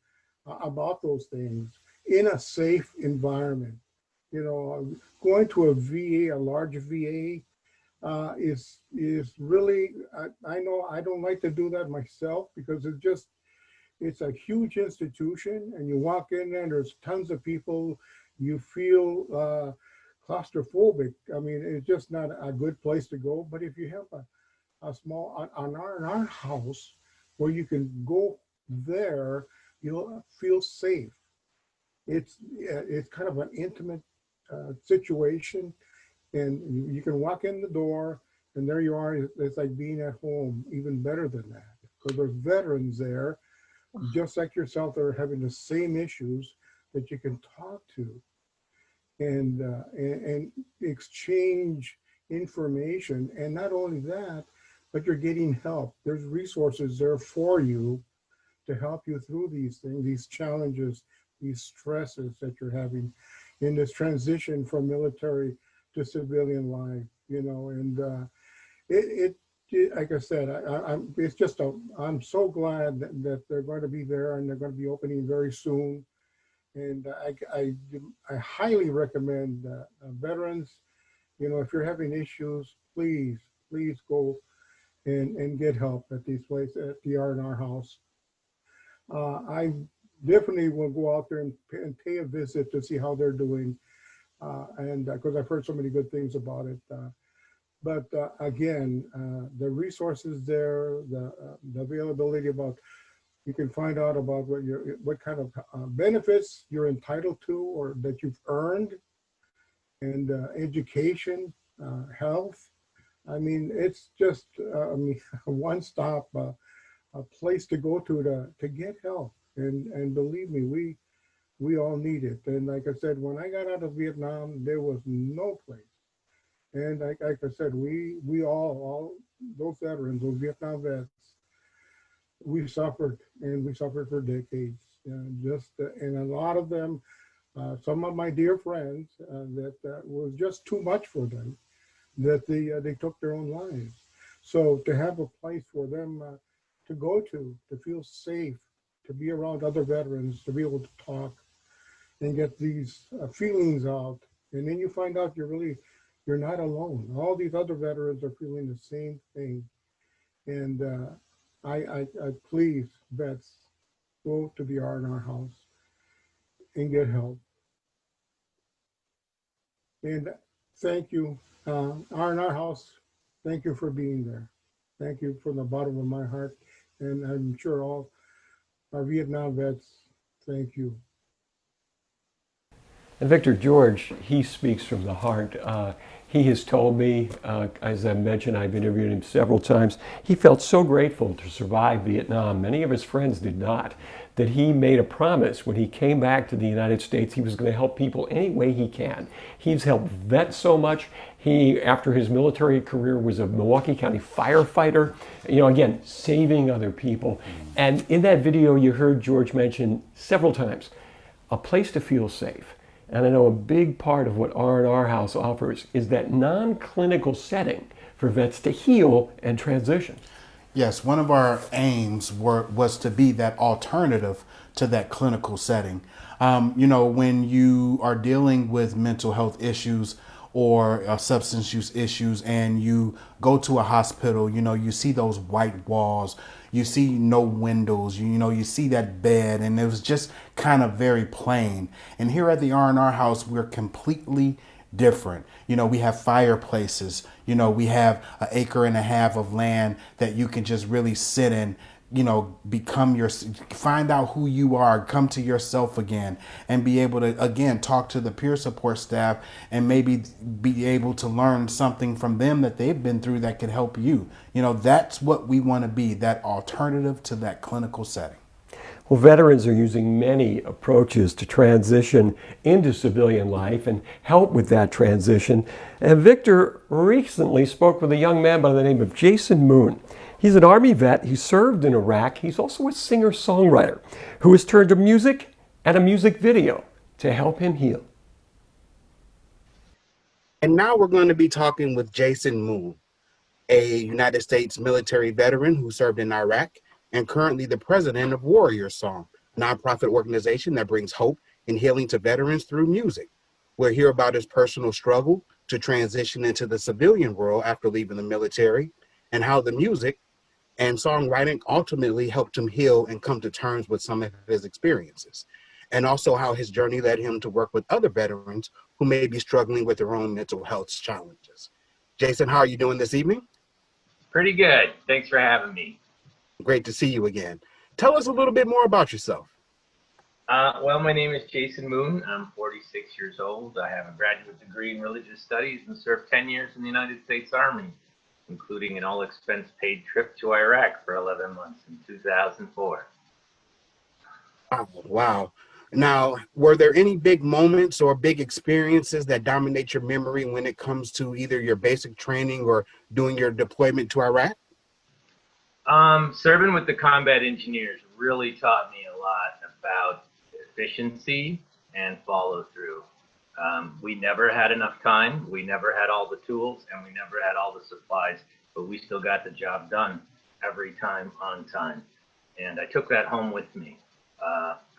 about those things in a safe environment. You know, going to a VA, a large VA, is really, I know I don't like to do that myself because it's a huge institution, and you walk in there and there's tons of people, you feel claustrophobic. I mean, it's just not a good place to go. But if you have a small, an R&R house where you can go there, you'll feel safe. It's kind of an intimate situation, and you can walk in the door and there you are. It's like being at home, even better than that, because there's veterans there just like yourself that are having the same issues that you can talk to and exchange information. And not only that, but you're getting help. There's resources there for you to help you through these things, these challenges, these stresses that you're having in this transition from military to civilian life, you know. And it like I said, it's just I'm so glad that they're going to be there, and they're going to be opening very soon. And I highly recommend veterans, you know, if you're having issues, please go and get help at these places, at the R&R House. I definitely will go out there and pay a visit to see how they're doing, and because I've heard so many good things about it. But again, the resources there, the availability about, you can find out about what kind of benefits you're entitled to or that you've earned, and education, health. I mean, it's just a one-stop a place to go to get help. And believe me, we all need it. And like I said, when I got out of Vietnam, there was no place. And like I said, we all those veterans, those Vietnam vets, we suffered, and we suffered for decades. And a lot of them, some of my dear friends, that was just too much for them, that they took their own lives. So to have a place for them to go to feel safe, to be around other veterans, to be able to talk and get these feelings out, and then you find out you're not alone. All these other veterans are feeling the same thing. And I please, vets, go to the R&R House and get help. And thank you, R&R House. Thank you for being there. Thank you from the bottom of my heart. And I'm sure all our Vietnam vets, thank you. And Victor, George, he speaks from the heart. He has told me, as I mentioned, I've interviewed him several times, he felt so grateful to survive Vietnam. Many of his friends did not. That he made a promise when he came back to the United States, he was going to help people any way he can. He's helped vets so much. He, after his military career, was a Milwaukee County firefighter, you know, again, saving other people. And in that video, you heard George mention several times, a place to feel safe. And I know a big part of what R&R House offers is that non-clinical setting for vets to heal and transition. Yes, one of our aims was to be that alternative to that clinical setting. When you are dealing with mental health issues or substance use issues and you go to a hospital, you see those white walls, you see no windows, you see that bed, and it was just kind of very plain. And here at the R&R House, we're completely different. We have fireplaces, we have an acre and a half of land that you can just really sit in, find out who you are, come to yourself again, and be able to, again, talk to the peer support staff and maybe be able to learn something from them that they've been through that could help you. That's what we want to be, that alternative to that clinical setting. Well, veterans are using many approaches to transition into civilian life and help with that transition. And Victor recently spoke with a young man by the name of Jason Moon. He's an Army vet. He served in Iraq. He's also a singer-songwriter who has turned to music and a music video to help him heal. And now we're going to be talking with Jason Moon, a United States military veteran who served in Iraq and currently the president of Warrior Song, a nonprofit organization that brings hope and healing to veterans through music. We'll hear about his personal struggle to transition into the civilian world after leaving the military, and how the music and songwriting ultimately helped him heal and come to terms with some of his experiences, and also how his journey led him to work with other veterans who may be struggling with their own mental health challenges. Jason, how are you doing this evening? Pretty good. Thanks for having me. Great to see you again. Tell us a little bit more about yourself. Well, my name is Jason Moon. I'm 46 years old. I have a graduate degree in religious studies and served 10 years in the United States Army, including an all-expense-paid trip to Iraq for 11 months in 2004. Wow. Now, were there any big moments or big experiences that dominate your memory when it comes to either your basic training or doing your deployment to Iraq? Serving with the combat engineers really taught me a lot about efficiency and follow through. We never had enough time, we never had all the tools, and we never had all the supplies, but we still got the job done every time on time. And I took that home with me.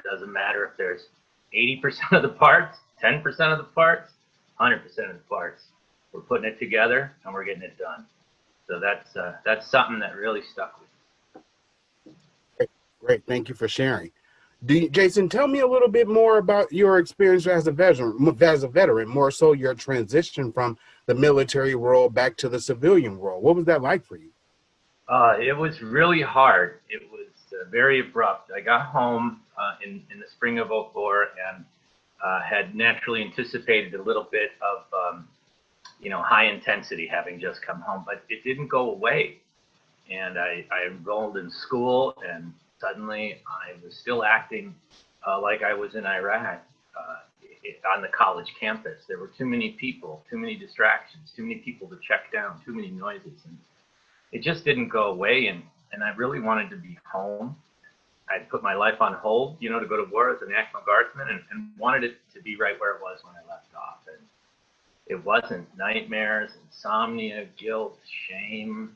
Doesn't matter if there's 80% of the parts, 10% of the parts, 100% of the parts. We're putting it together and we're getting it done. So that's something that really stuck with me. Great, thank you for sharing. Jason, tell me a little bit more about your experience as a veteran, more so your transition from the military world back to the civilian world. What was that like for you? It was really hard. It was very abrupt. I got home in the spring of '04 and had naturally anticipated a little bit of high intensity having just come home, but it didn't go away. And I enrolled in school, and suddenly I was still acting like I was in Iraq on the college campus. There were too many people, too many distractions, too many people to check down, too many noises. And it just didn't go away. And I really wanted to be home. I'd put my life on hold, to go to war as a National Guardsman, and wanted it to be right where it was when I left off. And it wasn't. Nightmares, insomnia, guilt, shame,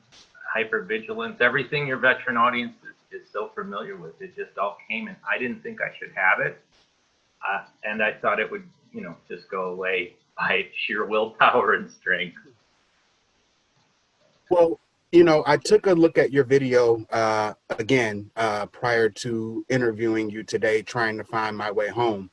hypervigilance, everything your veteran audience is so familiar with. It just all came, and I didn't think I should have it. And I thought it would, just go away by sheer willpower and strength. Well, I took a look at your video again prior to interviewing you today, trying to find my way home.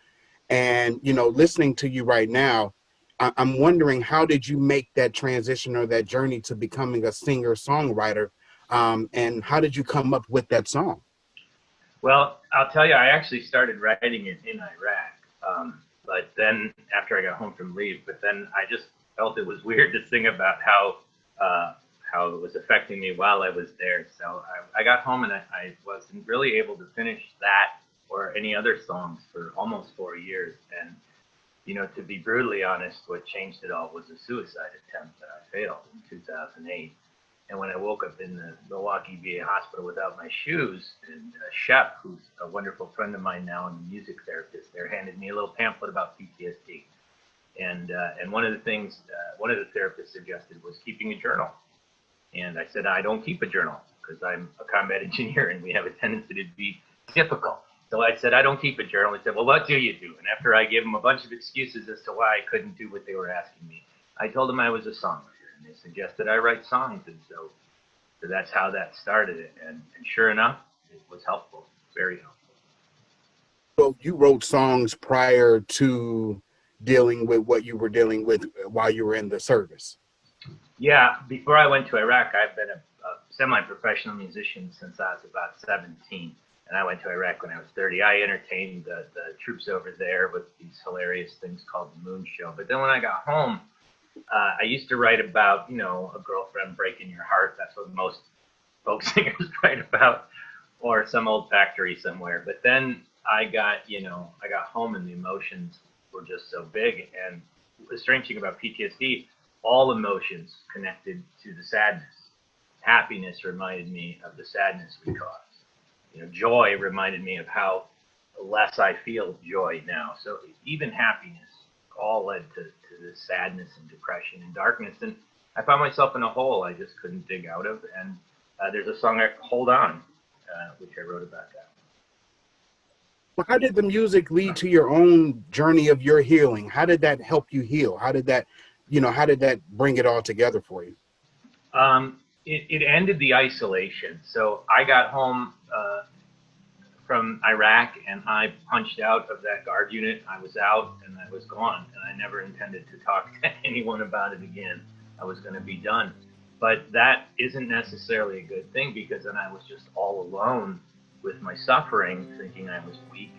And, listening to you right now, I'm wondering, how did you make that transition or that journey to becoming a singer-songwriter? And how did you come up with that song? Well, I'll tell you, I actually started writing it in Iraq. But then after I got home from leave, but then I just felt it was weird to sing about how it was affecting me while I was there. So I got home and I wasn't really able to finish that or any other songs for almost 4 years. And, to be brutally honest, what changed it all was a suicide attempt that I failed in 2008. And when I woke up in the Pewaukee WI hospital without my shoes, and Shep, who's a wonderful friend of mine now and a music therapist there, handed me a little pamphlet about PTSD. And one of the things one of the therapists suggested was keeping a journal. And I said, I don't keep a journal. because I'm a combat engineer and we have a tendency to be difficult. So I said, I don't keep a journal. He said, well, what do you do? And after I gave him a bunch of excuses as to why I couldn't do what they were asking me, I told them I was a songwriter, and they suggested I write songs. And so that's how that started. And sure enough, it was helpful, very helpful. So you wrote songs prior to dealing with what you were dealing with while you were in the service? Yeah, before I went to Iraq, I've been a semi-professional musician since I was about 17. And I went to Iraq when I was 30. I entertained the troops over there with these hilarious things called the Moon Show. But then when I got home, I used to write about, you know, a girlfriend breaking your heart. That's what most folk singers write about, or some old factory somewhere. But then I got home and the emotions were just so big. And the strange thing about PTSD, all emotions connected to the sadness. Happiness reminded me of the sadness we caused. You know, joy reminded me of how less I feel joy now. So even happiness all led to this sadness and depression and darkness. And I found myself in a hole I just couldn't dig out of. And there's a song, Hold On, which I wrote about that. Well, how did the music lead to your own journey of your healing? How did that help you heal? How did that bring it all together for you? It ended the isolation. So I got home from Iraq and I punched out of that guard unit. I was out and I was gone, and I never intended to talk to anyone about it again. I was going to be done. But that isn't necessarily a good thing, because then I was just all alone with my suffering, thinking I was weak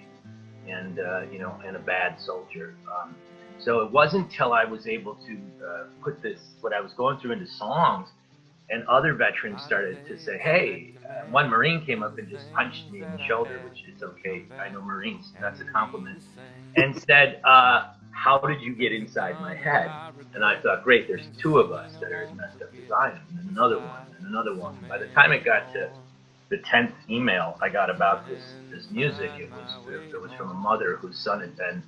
and and a bad soldier. So it wasn't until I was able to put what I was going through into songs, and other veterans started to say, hey, one Marine came up and just punched me in the shoulder, which is okay. I know Marines, that's a compliment, and said, how did you get inside my head? And I thought, great, there's two of us that are as messed up as I am, and another one, and another one. By the time it got to the 10th email I got about this music, it was from a mother whose son had been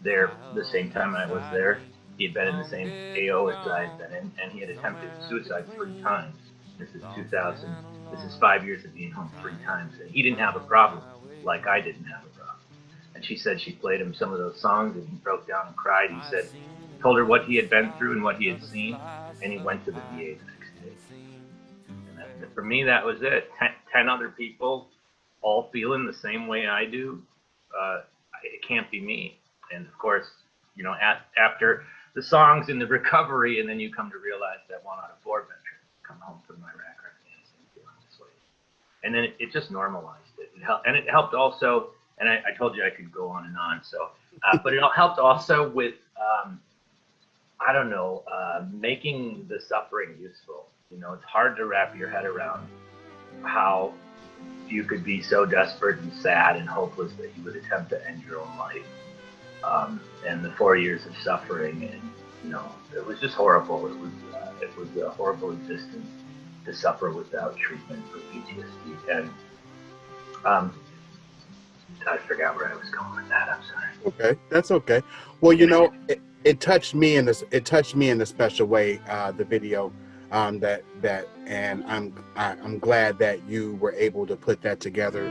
there the same time I was there. He had been in the same AO as I had been in, and he had attempted suicide 3 times. This is 2000. This is 5 years of being home 3 times. And he didn't have a problem like I didn't have a problem. And she said she played him some of those songs, and he broke down and cried. He said, told her what he had been through and what he had seen, and he went to the VA the next day. And for me, that was it. 10 other people all feeling the same way I do. It can't be me. And of course, after the songs and the recovery, and then you come to realize that 1 out of 4 veterans come home from Iraq or Afghanistan feeling this way. And then it just normalized it. It helped also, and I told you I could go on and on. So, but it helped also with, making the suffering useful. It's hard to wrap your head around how you could be so desperate and sad and hopeless that you would attempt to end your own life. And the 4 years of suffering, and it was just horrible. It was a horrible existence to suffer without treatment for PTSD. And I forgot where I was going with that. I'm sorry. Okay, that's okay. Well, it touched me in this. It touched me in a special way. The video, and I'm glad that you were able to put that together.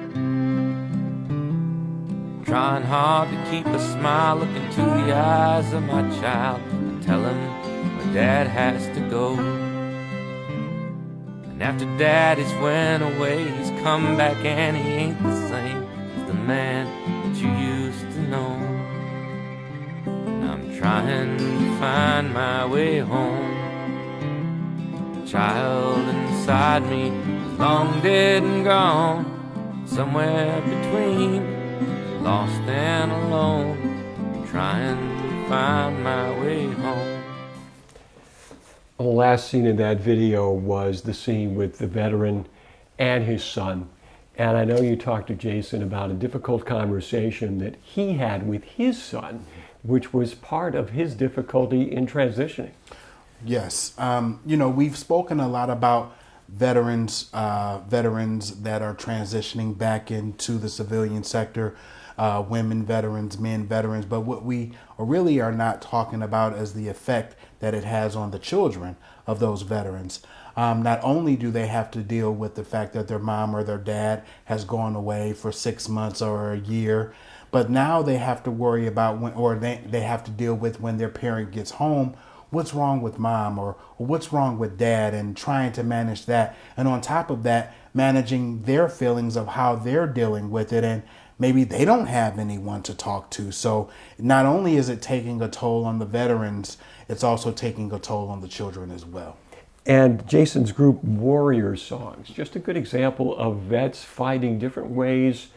Trying hard to keep a smile, look into the eyes of my child, and tell him my dad has to go. And after daddy's went away, he's come back and he ain't the same as the man that you used to know. And I'm trying to find my way home. The child inside me is long dead and gone, somewhere between lost and alone, trying to find my way home. The last scene in that video was the scene with the veteran and his son. And I know you talked to Jason about a difficult conversation that he had with his son, which was part of his difficulty in transitioning. Yes. We've spoken a lot about veterans that are transitioning back into the civilian sector. women veterans, men veterans. But what we really are not talking about is the effect that it has on the children of those veterans. Not only do they have to deal with the fact that their mom or their dad has gone away for 6 months or a year, but now they have to worry about they have to deal with when their parent gets home, what's wrong with mom or what's wrong with dad, and trying to manage that. And on top of that, managing their feelings of how they're dealing with it. And maybe they don't have anyone to talk to. So not only is it taking a toll on the veterans, it's also taking a toll on the children as well. And Jason's group, Warrior Songs, just a good example of vets finding different ways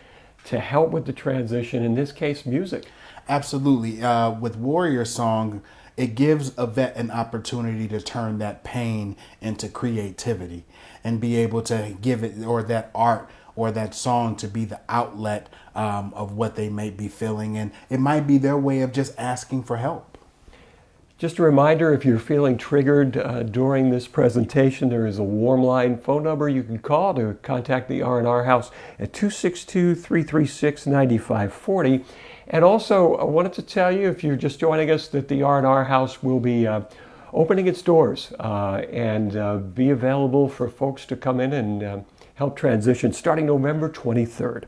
to help with the transition, in this case, music. Absolutely. With Warrior Song, it gives a vet an opportunity to turn that pain into creativity and be able to give it, or that art or that song, to be the outlet of what they may be feeling. And it might be their way of just asking for help. Just a reminder, if you're feeling triggered during this presentation, there is a warm line phone number you can call to contact the R&R House at 262-336-9540. And also, I wanted to tell you, if you're just joining us, that the R&R House will be opening its doors and be available for folks to come in and help transition starting November 23rd.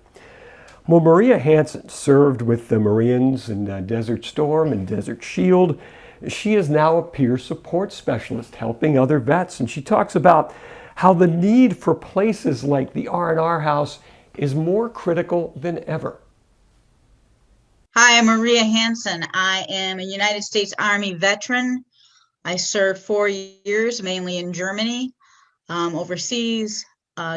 Well, Maria Hansen served with the Marines in Desert Storm and Desert Shield. She is now a peer support specialist helping other vets, and she talks about how the need for places like the R&R House is more critical than ever. Hi, I'm Maria Hansen. I am a United States Army veteran. I served 4 years, mainly in Germany, overseas.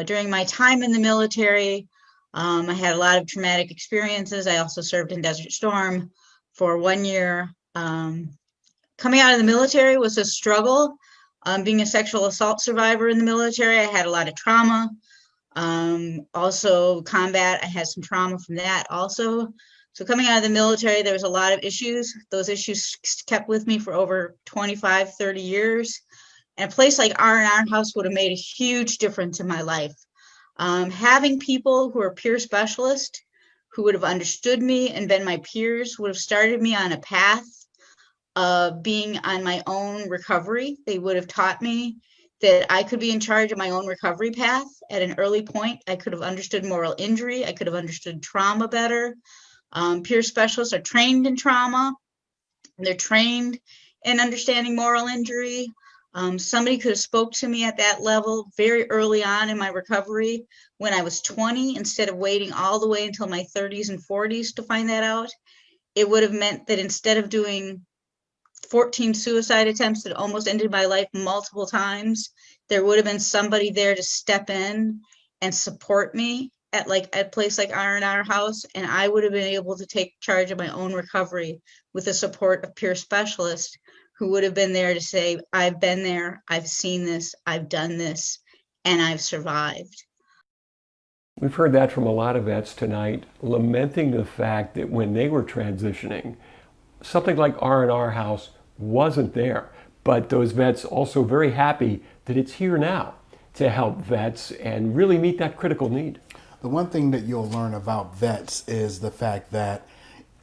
During my time in the military, I had a lot of traumatic experiences. I also served in Desert Storm for 1 year. Coming out of the military was a struggle. Being a sexual assault survivor in the military, I had a lot of trauma. Also combat, I had some trauma from that also. So coming out of the military, there was a lot of issues. Those issues kept with me for over 25, 30 years. And a place like R&R House would have made a huge difference in my life. Having people who are peer specialists, who would have understood me and been my peers, would have started me on a path of being on my own recovery. They would have taught me that I could be in charge of my own recovery path at an early point. I could have understood moral injury. I could have understood trauma better. Peer specialists are trained in trauma. They're trained in understanding moral injury. Somebody could have spoke to me at that level very early on in my recovery when I was 20, instead of waiting all the way until my 30s and 40s to find that out. It would have meant that instead of doing 14 suicide attempts that almost ended my life multiple times, there would have been somebody there to step in and support me at a place like R&R House, and I would have been able to take charge of my own recovery with the support of peer specialists who would have been there to say, I've been there, I've seen this, I've done this, and I've survived. We've heard that from a lot of vets tonight, lamenting the fact that when they were transitioning, something like R&R House wasn't there. But those vets also very happy that it's here now to help vets and really meet that critical need. The one thing that you'll learn about vets is the fact that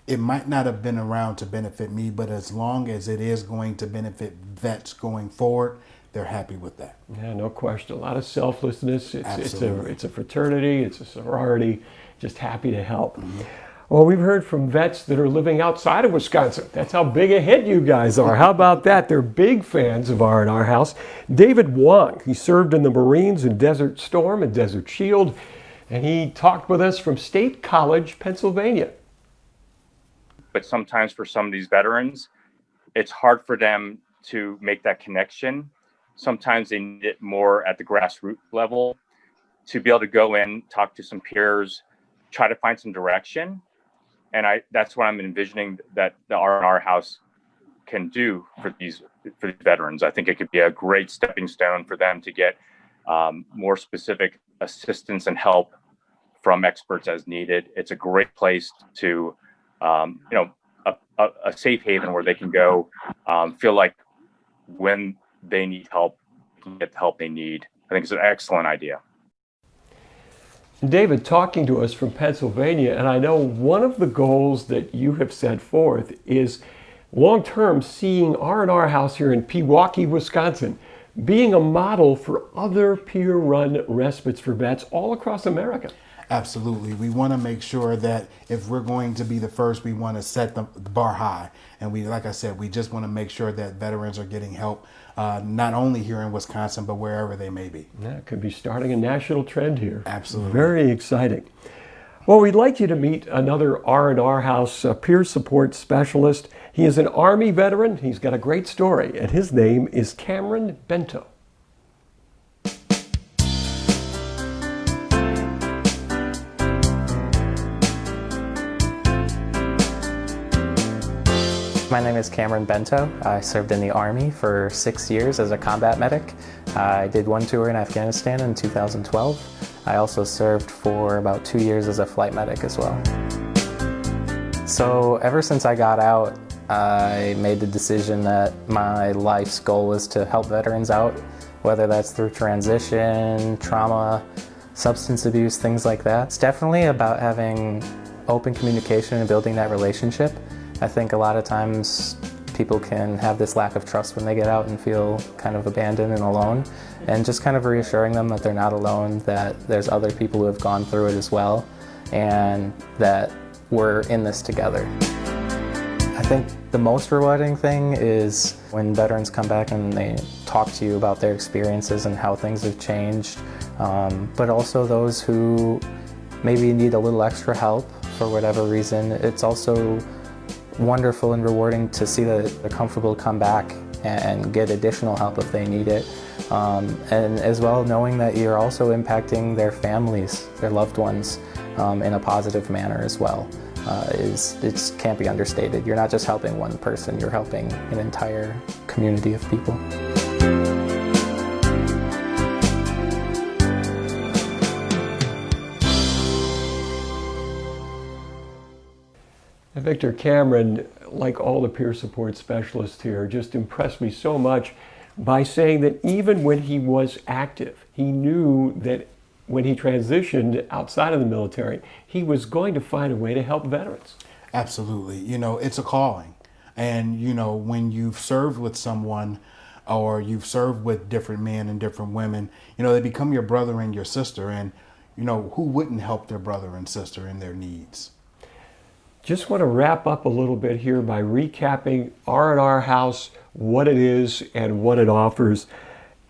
it might not have been around to benefit me, but as long as it is going to benefit vets going forward, they're happy with that. Yeah, no question. A lot of selflessness. It's a fraternity. It's a sorority. Just happy to help. Mm-hmm. Well, we've heard from vets that are living outside of Wisconsin. That's how big a hit you guys are. How about that? They're big fans of R&R House. David Wong, he served in the Marines in Desert Storm and Desert Shield, and he talked with us from State College, Pennsylvania. But sometimes for some of these veterans, it's hard for them to make that connection. Sometimes they need it more at the grassroots level to be able to go in, talk to some peers, try to find some direction. And that's what I'm envisioning that the R&R House can do for these veterans. I think it could be a great stepping stone for them to get more specific assistance and help from experts as needed. It's a great place to, a safe haven where they can go, feel like when they need help, they can get the help they need. I think it's an excellent idea. David, talking to us from Pennsylvania, and I know one of the goals that you have set forth is long-term seeing R&R House here in Pewaukee, Wisconsin, being a model for other peer-run respites for vets all across America. Absolutely. We want to make sure that if we're going to be the first, we want to set the bar high. And we, like I said, we just want to make sure that veterans are getting help, not only here in Wisconsin, but wherever they may be. Yeah, it could be starting a national trend here. Absolutely. Very exciting. Well, we'd like you to meet another R&R House peer support specialist. He is an Army veteran. He's got a great story, and his name is Cameron Bento. My name is Cameron Bento. I served in the Army for 6 years as a combat medic. I did one tour in Afghanistan in 2012. I also served for about 2 years as a flight medic as well. So ever since I got out, I made the decision that my life's goal is to help veterans out, whether that's through transition, trauma, substance abuse, things like that. It's definitely about having open communication and building that relationship. I think a lot of times people can have this lack of trust when they get out and feel kind of abandoned and alone, and just kind of reassuring them that they're not alone, that there's other people who have gone through it as well, and that we're in this together. I think the most rewarding thing is when veterans come back and they talk to you about their experiences and how things have changed, but also those who maybe need a little extra help for whatever reason. It's also wonderful and rewarding to see that they're comfortable to come back and get additional help if they need it. And as well, knowing that you're also impacting their families, their loved ones, in a positive manner as well. It can't be understated. You're not just helping one person, you're helping an entire community of people. Victor, Cameron, like all the peer support specialists here, just impressed me so much by saying that even when he was active, he knew that when he transitioned outside of the military, he was going to find a way to help veterans. Absolutely. You know, it's a calling. And, you know, when you've served with someone or you've served with different men and different women, you know, they become your brother and your sister. And, you know, who wouldn't help their brother and sister in their needs? Just want to wrap up a little bit here by recapping R&R House, what it is and what it offers.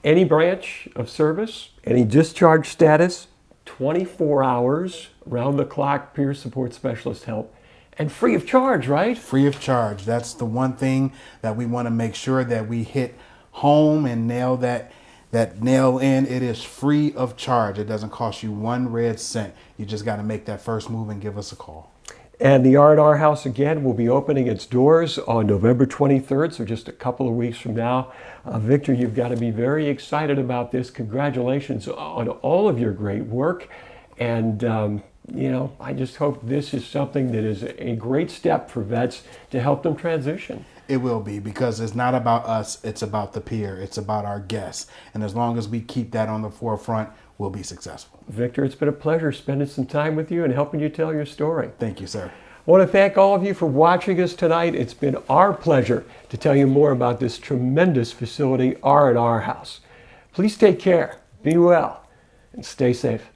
Any branch of service, any discharge status, 24 hours, round-the-clock peer support specialist help, and free of charge, right? Free of charge. That's the one thing that we want to make sure that we hit home and nail that nail in. It is free of charge. It doesn't cost you 1 red cent. You just got to make that first move and give us a call. And the R&R House, again, will be opening its doors on November 23rd, so just a couple of weeks from now. Victor, you've got to be very excited about this. Congratulations on all of your great work. And, you know, I just hope this is something that is a great step for vets to help them transition. It will be, because it's not about us, it's about the peer, it's about our guests. And as long as we keep that on the forefront, we'll be successful. Victor, it's been a pleasure spending some time with you and helping you tell your story. Thank you, sir. I want to thank all of you for watching us tonight. It's been our pleasure to tell you more about this tremendous facility, R&R House. Please take care, be well, and stay safe.